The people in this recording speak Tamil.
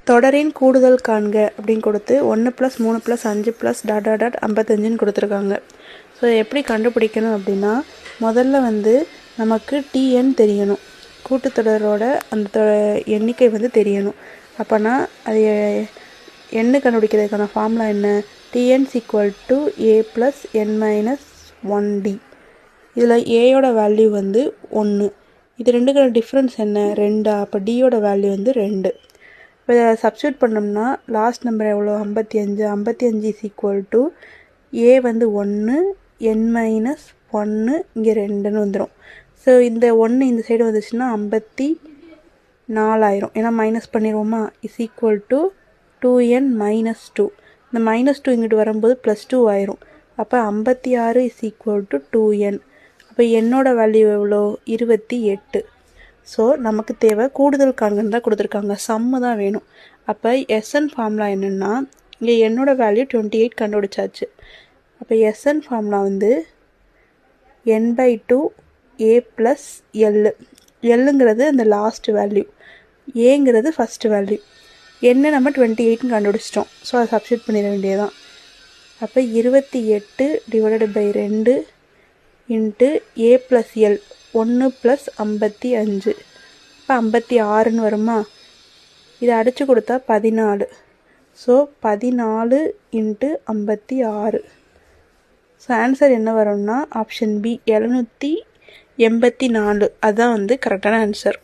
தொடரின் கூடுதல் காண்க அப்படின்னு கொடுத்து 1 + 3 + 5 + டாட் டாட் டாட் 55ன்னு கொடுத்துருக்காங்க. ஸோ எப்படி கண்டுபிடிக்கணும் அப்படின்னா, முதல்ல வந்து நமக்கு டிஎன் தெரியணும், கூட்டுத்தொடரோட அந்த எண்ணிக்கை வந்து தெரியணும். அப்போனா அது எண்ணு கண்டுபிடிக்கிறதுக்கான ஃபார்முலா என்ன? TN = a + n - 1d. இதில் ஏயோட வேல்யூ வந்து 1, இது ரெண்டுக்கான டிஃப்ரென்ஸ் என்ன? 2. அப்போ டியோட வேல்யூ வந்து 2. இப்போ இதை சப்ஸ்டியூட் பண்ணோம்னா லாஸ்ட் நம்பர் எவ்வளோ? 55. 55 = a வந்து 1, n - 1 இங்கே 2ன்னு வந்துடும். ஸோ இந்த 1 இந்த சைடு வந்துச்சுன்னா 54 ஆயிரும், ஏன்னா மைனஸ் பண்ணிடுவோமா? = 2n - 2. இந்த -2 இங்கிட்டு வரும்போது +2 ஆயிரும். அப்போ 56 = 2n. அப்போ என்னோட வேல்யூ எவ்வளோ? 28. ஸோ நமக்கு தேவை கூடுதல் காண்கன்னு தான் கொடுத்துருக்காங்க, சம்மு தான் வேணும். அப்போ எஸ்என் ஃபார்முலா என்னென்னா, இங்கே என்னோட வேல்யூ 28 கண்டுபிடிச்சாச்சு. அப்போ எஸ்என் ஃபார்முலா வந்து n/2 a + l. எல்லுங்கிறது அந்த லாஸ்ட் வேல்யூ, ஏங்கிறது ஃபஸ்ட்டு வேல்யூ. என்ன நம்ம 28ன்னு கண்டுபிடிச்சிட்டோம். ஸோ அதை சப்ஸ்டியூட் பண்ணிட வேண்டியதுதான். அப்போ 28 ÷ 2 × a + l, 1 + 55. இப்போ 56ன்னு வருமா? இதை அடித்து கொடுத்தா 14. ஸோ 14 × 56. ஸோ ஆன்சர் என்ன வரும்னா ஆப்ஷன் பி 784. அதுதான் வந்து கரெக்டான ஆன்சர்.